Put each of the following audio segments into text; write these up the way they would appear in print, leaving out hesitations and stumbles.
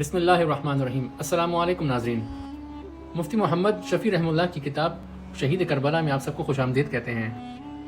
بسم اللہ الرحمن الرحیم۔ السلام علیکم ناظرین۔ مفتی محمد شفیع رحمہ اللہ کی کتاب شہید کربلا میں آپ سب کو خوش آمدید کہتے ہیں۔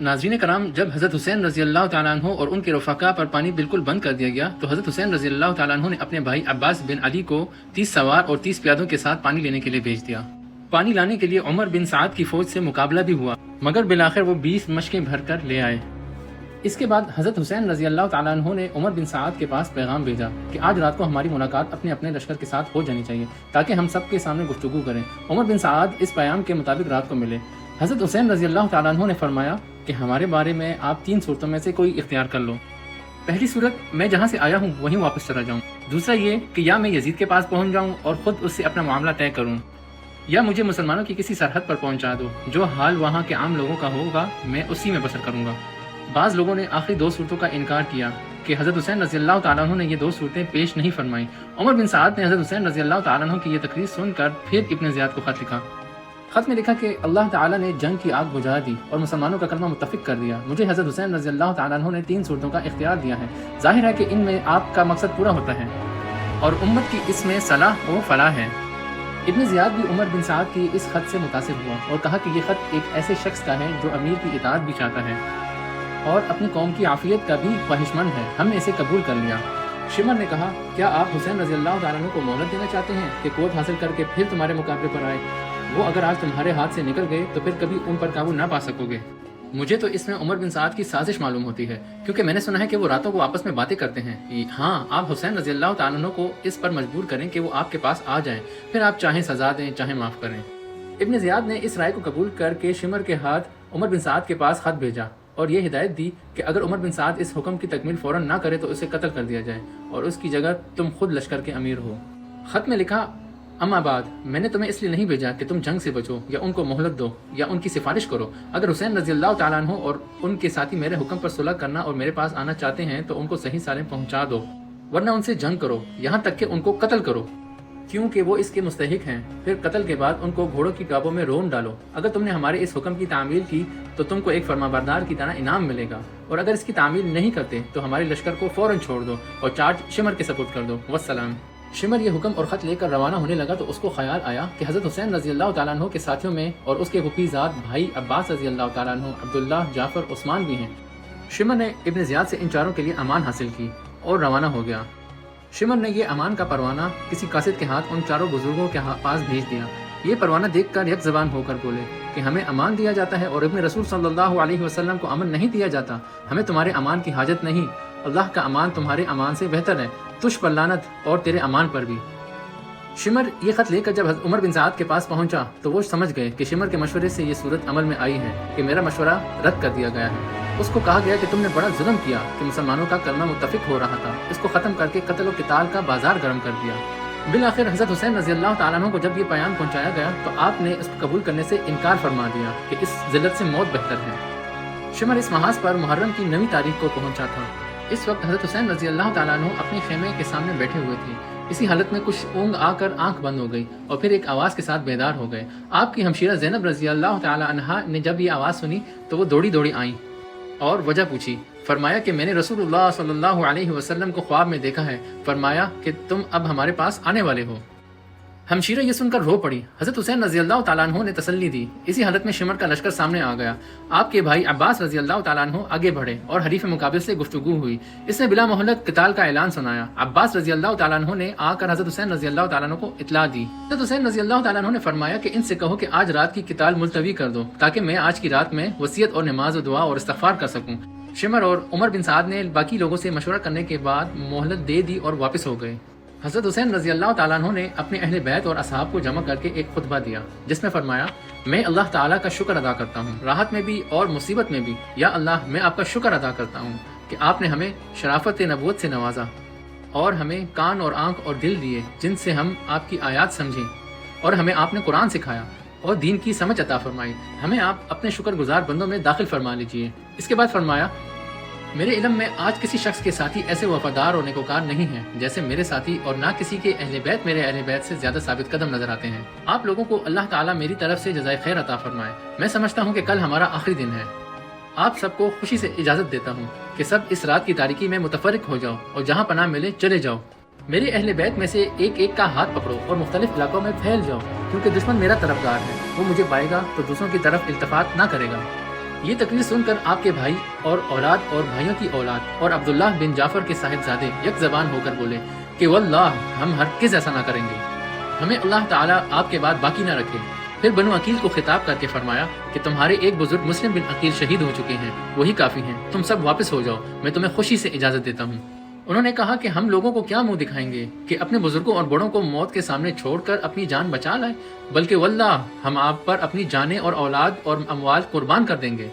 ناظرین کرام، جب حضرت حسین رضی اللہ تعالیٰ عنہ اور ان کے رفقا پر پانی بالکل بند کر دیا گیا تو حضرت حسین رضی اللہ تعالیٰ عنہ نے اپنے بھائی عباس بن علی کو 30 سوار اور 30 پیادوں کے ساتھ پانی لینے کے لیے بھیج دیا۔ پانی لانے کے لیے عمر بن سعد کی فوج سے مقابلہ بھی ہوا، مگر بالآخر وہ 20 مشقیں بھر کر لے آئے۔ اس کے بعد حضرت حسین رضی اللہ تعالیٰ عنہ نے عمر بن سعد کے پاس پیغام بھیجا کہ آج رات کو ہماری ملاقات اپنے اپنے لشکر کے ساتھ ہو جانی چاہیے تاکہ ہم سب کے سامنے گفتگو کریں۔ عمر بن سعد اس پیام کے مطابق رات کو ملے۔ حضرت حسین رضی اللہ تعالیٰ عنہ نے فرمایا کہ ہمارے بارے میں آپ 3 صورتوں میں سے کوئی اختیار کر لو۔ پہلی صورت، میں جہاں سے آیا ہوں وہیں واپس چلا جاؤں۔ دوسرا یہ کہ یا میں یزید کے پاس پہنچ جاؤں اور خود اس سے اپنا معاملہ طے کروں، یا مجھے مسلمانوں کی کسی سرحد پر پہنچا دو، جو حال وہاں کے عام لوگوں کا ہوگا میں اسی میں بسر کروں گا۔ بعض لوگوں نے آخری 2 صورتوں کا انکار کیا کہ حضرت حسین رضی اللہ تعالیٰ عنہ نے یہ 2 صورتیں پیش نہیں فرمائیں۔ عمر بن سعد نے حضرت حسین رضی اللہ تعالیٰ عنہ کی یہ تقریر سن کر پھر ابن زیاد کو خط لکھا۔ خط میں لکھا کہ اللہ تعالیٰ نے جنگ کی آگ بجھا دی اور مسلمانوں کا کلمہ متفق کر دیا۔ مجھے حضرت حسین رضی اللہ تعالیٰ عنہ نے 3 صورتوں کا اختیار دیا ہے۔ ظاہر ہے کہ ان میں آپ کا مقصد پورا ہوتا ہے اور امت کی اس میں صلاح و فلاح ہے۔ ابن زیاد بھی عمر بن سعد کی اس خط سے متاثر ہوا اور کہا کہ یہ خط ایک ایسے شخص کا ہے جو امیر کی اطاعت بھی چاہتا ہے اور اپنی قوم کی عافیت کا بھی خواہشمند ہے۔ ہم نے اسے قبول کر لیا۔ شمر نے کہا، کیا آپ حسین رضی اللہ تعالیٰ عنہ کو مہلت دینا چاہتے ہیں کہ قوت حاصل کر کے پھر تمہارے مقابلے پر آئے؟ وہ اگر آج تمہارے ہاتھ سے نکل گئے تو پھر کبھی ان پر قابو نہ پا سکو گے۔ مجھے تو اس میں عمر بن سعد کی سازش معلوم ہوتی ہے، کیونکہ میں نے سنا ہے کہ وہ راتوں کو آپس میں باتیں کرتے ہیں۔ ہاں، آپ حسین رضی اللہ تعالیٰ عنہ کو اس پر مجبور کریں کہ وہ آپ کے پاس آ جائیں، پھر آپ چاہیں سزا دیں چاہیں معاف کریں۔ ابن زیاد نے اس رائے کو قبول کر کے شمر کے ہاتھ عمر بن سعد کے پاس خط بھیجا اور یہ ہدایت دی کہ اگر عمر بن سعد اس حکم کی تکمیل فوراً نہ کرے تو اسے قتل کر دیا جائے اور اس کی جگہ تم خود لشکر کے امیر ہو۔ خط میں لکھا، اما بعد، میں نے تمہیں اس لیے نہیں بھیجا کہ تم جنگ سے بچو یا ان کو مہلت دو یا ان کی سفارش کرو۔ اگر حسین رضی اللہ تعالیٰ عنہ اور ان کے ساتھی میرے حکم پر صلح کرنا اور میرے پاس آنا چاہتے ہیں تو ان کو صحیح سالم پہنچا دو، ورنہ ان سے جنگ کرو یہاں تک کہ ان کو قتل کرو، کیونکہ وہ اس کے مستحق ہیں۔ پھر قتل کے بعد ان کو گھوڑوں کی ٹاپوں میں رون ڈالو۔ اگر تم نے ہمارے اس حکم کی تعمیل کی تو تم کو ایک فرمانبردار کی طرح انعام ملے گا، اور اگر اس کی تعمیل نہیں کرتے تو ہمارے لشکر کو فوراً چھوڑ دو اور چارج شمر کے سپرد کر دو۔ والسلام۔ شمر یہ حکم اور خط لے کر روانہ ہونے لگا تو اس کو خیال آیا کہ حضرت حسین رضی اللہ تعالیٰ عنہ کے ساتھیوں میں اور اس کے پھوپھی زاد بھائی عباس رضی اللہ تعالیٰ عنہ، عبداللہ، جعفر، عثمان بھی ہیں۔ شمر نے ابن زیاد سے ان چاروں کے لیے امان حاصل کی اور روانہ ہو گیا۔ شمر نے یہ امان کا پروانہ کسی قاصد کے ہاتھ ان چاروں بزرگوں کے پاس بھیج دیا۔ یہ پروانہ دیکھ کر یک زبان ہو کر بولے کہ ہمیں امان دیا جاتا ہے اور ابن رسول صلی اللہ علیہ وسلم کو امن نہیں دیا جاتا۔ ہمیں تمہارے امان کی حاجت نہیں، اللہ کا امان تمہارے امان سے بہتر ہے، تجھ پر لعنت اور تیرے امان پر بھی۔ شمر یہ خط لے کر جب عمر بن سعد کے پاس پہنچا تو وہ سمجھ گئے کہ شمر کے مشورے سے یہ صورت عمل میں آئی ہے کہ میرا مشورہ رد کر دیا گیا ہے۔ اس کو کہا گیا کہ تم نے بڑا ظلم کیا کہ مسلمانوں کا کلمہ متفق ہو رہا تھا، اس کو ختم کر کے قتل و قتال کا بازار گرم کر دیا۔ بالآخر حضرت حسین رضی اللہ تعالیٰ عنہ کو جب یہ پیام پہنچایا گیا تو آپ نے اس کو قبول کرنے سے انکار فرما دیا کہ اس ذلت سے موت بہتر ہے۔ شمر اس محاذ پر محرم کی 9ویں تاریخ کو پہنچا تھا۔ اس وقت حضرت حسین رضی اللہ تعالیٰ عنہ اپنے خیمے کے سامنے بیٹھے ہوئے تھے۔ اسی حالت میں کچھ اونگ آ کر آنکھ بند ہو گئی اور پھر ایک آواز کے ساتھ بیدار ہو گئے۔ آپ کی ہمشیرہ زینب رضی اللہ تعالیٰ عنہا نے جب یہ آواز سنی تو وہ دوڑی دوڑی آئیں اور وجہ پوچھی۔ فرمایا کہ میں نے رسول اللہ صلی اللہ علیہ وسلم کو خواب میں دیکھا ہے، فرمایا کہ تم اب ہمارے پاس آنے والے ہو۔ ہمشیرہ یہ سن کر رو پڑی۔ حضرت حسین رضی اللہ تعالیٰ عنہ نے تسلی دی۔ اسی حالت میں شمر کا لشکر سامنے آ گیا۔ آپ کے بھائی عباس رضی اللہ تعالیٰ عنہ آگے بڑھے اور حریف مقابل سے گفتگو ہوئی۔ اس نے بلا مہلت قتال کا اعلان سنایا۔ عباس رضی اللہ تعالیٰ عنہ نے آ کر حضرت حسین رضی اللہ تعالیٰ عنہ کو اطلاع دی۔ حضرت حسین رضی اللہ تعالیٰ عنہ نے فرمایا کہ ان سے کہو کہ آج رات کی قتال ملتوی کر دو تاکہ میں آج کی رات میں وصیت اور نماز و دعا اور استغفار کر سکوں۔ شمر اور عمر بن سعد نے باقی لوگوں سے مشورہ کرنے کے بعد مہلت دے دی اور واپس ہو گئے۔ حضرت حسین رضی اللہ تعالیٰ عنہ نے اپنے اہل بیت اور اصحاب کو جمع کر کے ایک خطبہ دیا جس میں فرمایا، میں اللہ تعالیٰ کا شکر ادا کرتا ہوں، راحت میں بھی اور مصیبت میں بھی۔ یا اللہ، میں آپ کا شکر ادا کرتا ہوں کہ آپ نے ہمیں شرافت نبوت سے نوازا اور ہمیں کان اور آنکھ اور دل دیے جن سے ہم آپ کی آیات سمجھیں، اور ہمیں آپ نے قرآن سکھایا اور دین کی سمجھ عطا فرمائی۔ ہمیں آپ اپنے شکر گزار بندوں میں داخل فرما لیجیے۔ اس کے بعد فرمایا، میرے علم میں آج کسی شخص کے ساتھی ایسے وفادار اور نیکوکار نہیں ہیں جیسے میرے ساتھی، اور نہ کسی کے اہل بیت میرے اہل بیت سے زیادہ ثابت قدم نظر آتے ہیں۔ آپ لوگوں کو اللہ تعالیٰ میری طرف سے جزائے خیر عطا فرمائے۔ میں سمجھتا ہوں کہ کل ہمارا آخری دن ہے۔ آپ سب کو خوشی سے اجازت دیتا ہوں کہ سب اس رات کی تاریکی میں متفرق ہو جاؤ اور جہاں پناہ ملے چلے جاؤ۔ میرے اہل بیت میں سے ایک ایک کا ہاتھ پکڑو اور مختلف علاقوں میں پھیل جاؤ، کیونکہ دشمن میرا طرفدار ہے، وہ مجھے پائے گا تو دوسروں کی طرف التفات نہ کرے گا۔ یہ تقریر سن کر آپ کے بھائی اور اولاد اور بھائیوں کی اولاد اور عبداللہ بن جعفر کے صاحبزادے یک زبان ہو کر بولے کہ واللہ ہم ہرگز ایسا نہ کریں گے، ہمیں اللہ تعالیٰ آپ کے بعد باقی نہ رکھے۔ پھر بنو عقیل کو خطاب کر کے فرمایا کہ تمہارے ایک بزرگ مسلم بن عقیل شہید ہو چکے ہیں، وہی کافی ہیں، تم سب واپس ہو جاؤ، میں تمہیں خوشی سے اجازت دیتا ہوں۔ انہوں نے کہا کہ ہم لوگوں کو کیا منہ دکھائیں گے کہ اپنے بزرگوں اور بڑوں کو موت کے سامنے چھوڑ کر اپنی جان بچا لائیں، بلکہ واللہ ہم آپ پر اپنی جانیں اور اولاد اور اموال قربان کر دیں گے۔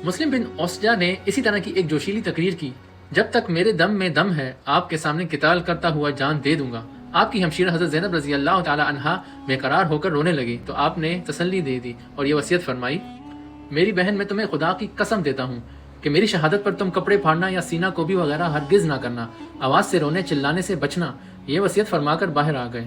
مسلم بن اوسجہ نے اسی طرح کی ایک جوشیلی تقریر کی، جب تک میرے دم میں دم ہے آپ کے سامنے قتال کرتا ہوا جان دے دوں گا۔ آپ کی ہمشیرہ حضرت زینب رضی اللہ تعالی عنہا بے قرار ہو کر رونے لگی تو آپ نے تسلی دے دی اور یہ وصیت فرمائی، میری بہن میں تمہیں خدا کی قسم دیتا ہوں کہ میری شہادت پر تم کپڑے پھاڑنا یا سینہ کوبی وغیرہ ہرگز نہ کرنا، آواز سے رونے چلانے سے بچنا۔ یہ وصیت فرما کر باہر آ گئے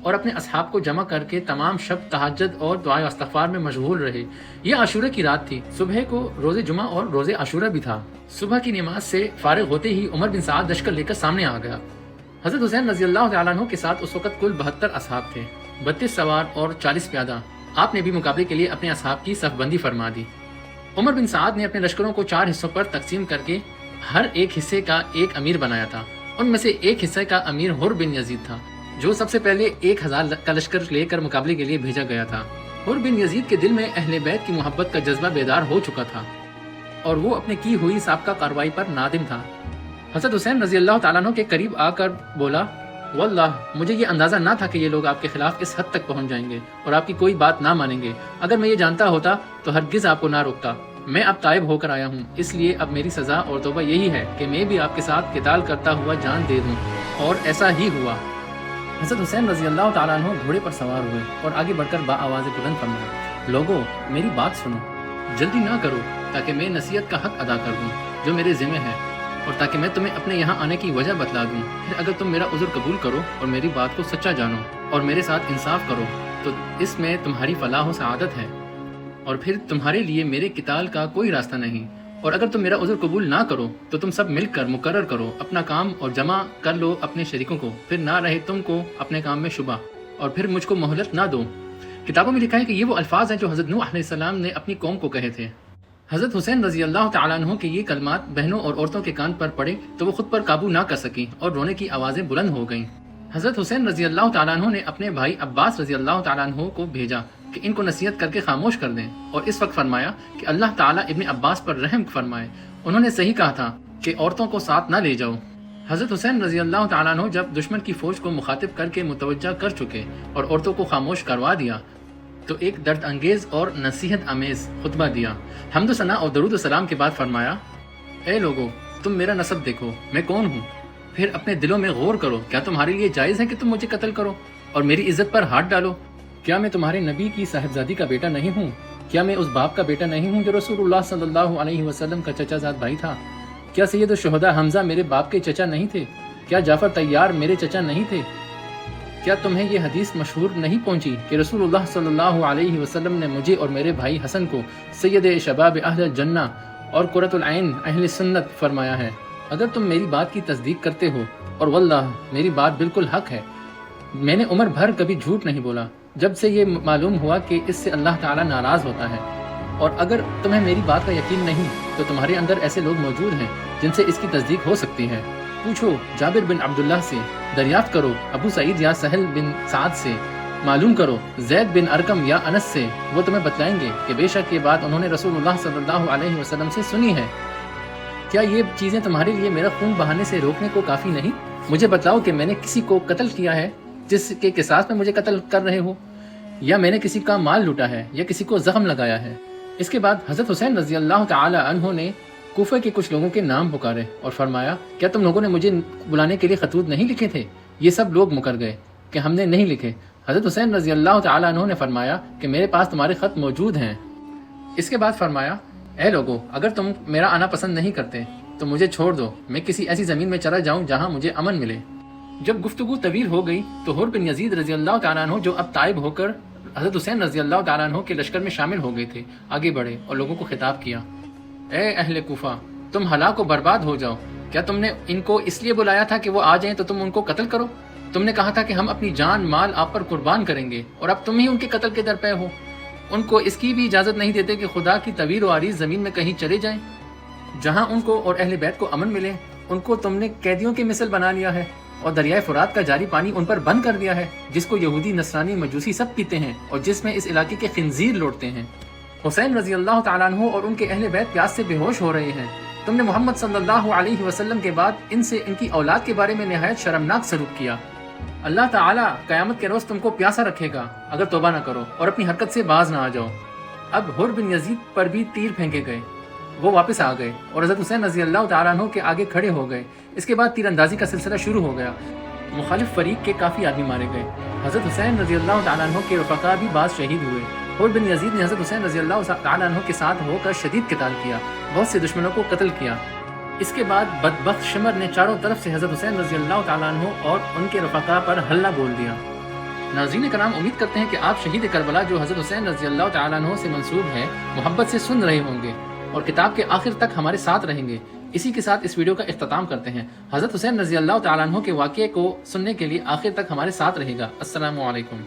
اور اپنے اصحاب کو جمع کر کے تمام شب تہجد اور دعائے استغفار میں مشغول رہے۔ یہ عاشورہ کی رات تھی، صبح کو روز جمعہ اور روز عاشورہ بھی تھا۔ صبح کی نماز سے فارغ ہوتے ہی عمر بن سعد لشکر لے کر سامنے آ گیا۔ حضرت حسین رضی اللہ تعالیٰ عنہ کے ساتھ اس وقت کل 72 اصحاب تھے، 32 سوار اور 40 پیادہ۔ آپ نے بھی مقابلے کے لیے اپنے اصحاب کی صف بندی فرما دی۔ عمر بن سعد نے اپنے لشکروں کو 4 حصوں پر تقسیم کر کے ہر ایک حصے کا ایک امیر بنایا تھا۔ ان میں سے ایک حصے کا امیر حر بن یزید تھا، جو سب سے پہلے 1000 کا لشکر لے کر مقابلے کے لیے بھیجا گیا تھا۔ حر بن یزید کے دل میں اہل بیت کی محبت کا جذبہ بیدار ہو چکا تھا اور وہ اپنے کی ہوئی سابقہ کارروائی پر نادم تھا۔ حضرت حسین رضی اللہ تعالیٰ عنہ کے قریب آ کر بولا، واللہ مجھے یہ اندازہ نہ تھا کہ یہ لوگ آپ کے خلاف اس حد تک پہنچ جائیں گے اور آپ کی کوئی بات نہ مانیں گے۔ اگر میں یہ جانتا ہوتا تو ہرگز آپ کو نہ روکتا۔ میں اب تائب ہو کر آیا ہوں، اس لیے اب میری سزا اور توبہ یہی ہے کہ میں بھی آپ کے ساتھ قتال کرتا ہوا جان دے دوں، اور ایسا ہی ہوا۔ حضرت حسین رضی اللہ تعالیٰ عنہ گھوڑے پر سوار ہوئے اور آگے بڑھ کر بآواز بلند فرمایا، لوگوں میری بات سنو، جلدی نہ کرو تاکہ میں نصیحت کا حق ادا کر دوں جو میرے ذمہ ہے، اور تاکہ میں تمہیں اپنے یہاں آنے کی وجہ بتلا دوں۔ پھر اگر تم میرا عذر قبول کرو اور میری بات کو سچا جانو اور میرے ساتھ انصاف کرو تو اس میں تمہاری فلاح و سعادت ہے، اور پھر تمہارے لیے میرے قتال کا کوئی راستہ نہیں۔ اور اگر تم میرا عذر قبول نہ کرو تو تم سب مل کر مقرر کرو اپنا کام اور جمع کر لو اپنے شریکوں کو، پھر نہ رہے تم کو اپنے کام میں شبہ، اور پھر مجھ کو مہلت نہ دو۔ کتابوں میں لکھا ہے کہ یہ وہ الفاظ ہیں جو حضرت نوح علیہ السلام نے اپنی قوم کو کہے تھے۔ حضرت حسین رضی اللہ تعالیٰ عنہ کے یہ کلمات بہنوں اور عورتوں کے کان پر پڑے تو وہ خود پر قابو نہ کر سکیں اور رونے کی آوازیں بلند ہو گئیں۔ حضرت حسین رضی اللہ تعالیٰ عنہ نے اپنے بھائی عباس رضی اللہ تعالیٰ عنہ کو بھیجا کہ ان کو نصیحت کر کے خاموش کر دیں، اور اس وقت فرمایا کہ اللہ تعالیٰ ابن عباس پر رحم فرمائے، انہوں نے صحیح کہا تھا کہ عورتوں کو ساتھ نہ لے جاؤ۔ حضرت حسین رضی اللہ تعالیٰ عنہ جب دشمن کی فوج کو مخاطب کر کے متوجہ کر چکے اور عورتوں کو خاموش کروا دیا تو ایک درد انگیز اور نصیحت آمیز خطبہ دیا۔ حمد و ثنا اور درود و سلام کے بعد فرمایا، اے لوگو تم میرا نسب دیکھو، میں کون ہوں، پھر اپنے دلوں میں غور کرو، کیا تمہارے لیے جائز ہے کہ تم مجھے قتل کرو اور میری عزت پر ہاتھ ڈالو؟ کیا میں تمہارے نبی کی صاحبزادی کا بیٹا نہیں ہوں؟ کیا میں اس باپ کا بیٹا نہیں ہوں جو رسول اللہ صلی اللہ علیہ وسلم کا چچا زاد بھائی تھا؟ کیا سید الشہداء حمزہ میرے باپ کے چچا نہیں تھے؟ کیا جعفر طیار میرے چچا نہیں تھے؟ کیا تمہیں یہ حدیث مشہور نہیں پہنچی کہ رسول اللہ صلی اللہ علیہ وسلم نے مجھے اور میرے بھائی حسن کو سید شباب اہل جنہ اور قرۃ العین اہل سنت فرمایا ہے؟ اگر تم میری بات کی تصدیق کرتے ہو، اور واللہ میری بات بالکل حق ہے، میں نے عمر بھر کبھی جھوٹ نہیں بولا جب سے یہ معلوم ہوا کہ اس سے اللہ تعالیٰ ناراض ہوتا ہے، اور اگر تمہیں میری بات کا یقین نہیں تو تمہارے اندر ایسے لوگ موجود ہیں جن سے اس کی تصدیق ہو سکتی ہے۔ پوچھو جابر بن عبداللہ سے، دریافت کرو ابو سعید یا سہل بن سعد سے، معلوم کرو زید بن ارقم یا انس سے، وہ تمہیں بتلائیں گے کہ بے شک یہ بات انہوں نے رسول اللہ صلی اللہ علیہ وسلم سے سنی ہے۔ کیا یہ چیزیں تمہارے لیے میرا خون بہانے سے روکنے کو کافی نہیں؟ مجھے بتلاؤ کہ میں نے کسی کو قتل کیا ہے جس کے قصاص میں مجھے قتل کر رہے ہو، یا میں نے کسی کا مال لوٹا ہے یا کسی کو زخم لگایا ہے۔ اس کے بعد حضرت حسین رضی اللہ تعالی عنہ نے کوفہ کے کچھ لوگوں کے نام پکارے اور فرمایا، کیا تم لوگوں نے مجھے بلانے کے لیے خطوط نہیں لکھے تھے؟ یہ سب لوگ مکر گئے کہ ہم نے نہیں لکھے۔ حضرت حسین رضی اللہ تعالی عنہ نے فرمایا کہ میرے پاس تمہارے خط موجود ہیں۔ اس کے بعد فرمایا، اے لوگو اگر تم میرا آنا پسند نہیں کرتے تو مجھے چھوڑ دو، میں کسی ایسی زمین میں چلا جاؤں جہاں مجھے امن ملے۔ جب گفتگو طویل ہو گئی تو حر بن یزید رضی اللہ تعالیٰ عنہ جو اب تائب ہو کر حضرت حسین رضی اللہ تعالیٰ عنہ کے لشکر میں شامل ہو گئے تھے، آگے بڑھے اور لوگوں کو خطاب کیا، اے اہل کوفہ تم ہلاک و برباد ہو جاؤ، کیا تم نے ان کو اس لیے بلایا تھا کہ وہ آ جائیں تو تم ان کو قتل کرو؟ تم نے کہا تھا کہ ہم اپنی جان مال آپ پر قربان کریں گے، اور اب تم ہی ان کے قتل کے درپے ہو۔ ان کو اس کی بھی اجازت نہیں دیتے کہ خدا کی طویل و عریض زمین میں کہیں چلے جائیں جہاں ان کو اور اہل بیت کو امن ملے۔ ان کو تم نے قیدیوں کی مثل بنا لیا ہے، اور دریائے فرات کا جاری پانی ان پر بند کر دیا ہے، جس کو یہودی، نصرانی، مجوسی سب پیتے ہیں، اور جس میں اس علاقے کے خنزیر لوٹتے ہیں۔ حسین رضی اللہ تعالیٰ عنہ اور ان کے اہل بیت پیاس سے بے ہوش ہو رہے ہیں۔ تم نے محمد صلی اللہ علیہ وسلم کے بعد ان سے ان کی اولاد کے بارے میں نہایت شرمناک سلوک کیا۔ اللہ تعالیٰ قیامت کے روز تم کو پیاسا رکھے گا اگر توبہ نہ کرو اور اپنی حرکت سے باز نہ آ جاؤ۔ اب حر بن یزید پر بھی تیر پھینکے گئے، وہ واپس آ گئے اور حضرت حسین رضی اللہ تعالیٰ عنہ کے آگے کھڑے ہو گئے۔ اس کے بعد تیر اندازی کا سلسلہ شروع ہو گیا۔ مخالف فریق کے کافی آدمی مارے گئے۔ حضرت حسین رضی اللہ تعالیٰ عنہ کے رفقا بھی بعض شہید ہوئے۔ حر بن یزید نے حضرت حسین رضی اللہ تعالیٰ عنہ کے ساتھ ہو کر شدید قتال کیا، بہت سے دشمنوں کو قتل کیا۔ اس کے بعد بدبخت شمر نے چاروں طرف سے حضرت حسین رضی اللہ تعالیٰ عنہ اور ان کے رفقا پر حملہ بول دیا۔ ناظرین کرام، امید کرتے ہیں کہ آپ شہید کربلا جو حضرت حسین رضی اللہ تعالیٰ عنہ سے منسوب ہے محبت سے سن رہے ہوں گے اور کتاب کے آخر تک ہمارے ساتھ رہیں گے۔ اسی کے ساتھ اس ویڈیو کا اختتام کرتے ہیں۔ حضرت حسین رضی اللہ تعالیٰ عنہ کے واقعے کو سننے کے لیے آخر تک ہمارے ساتھ رہے گا۔ السلام علیکم۔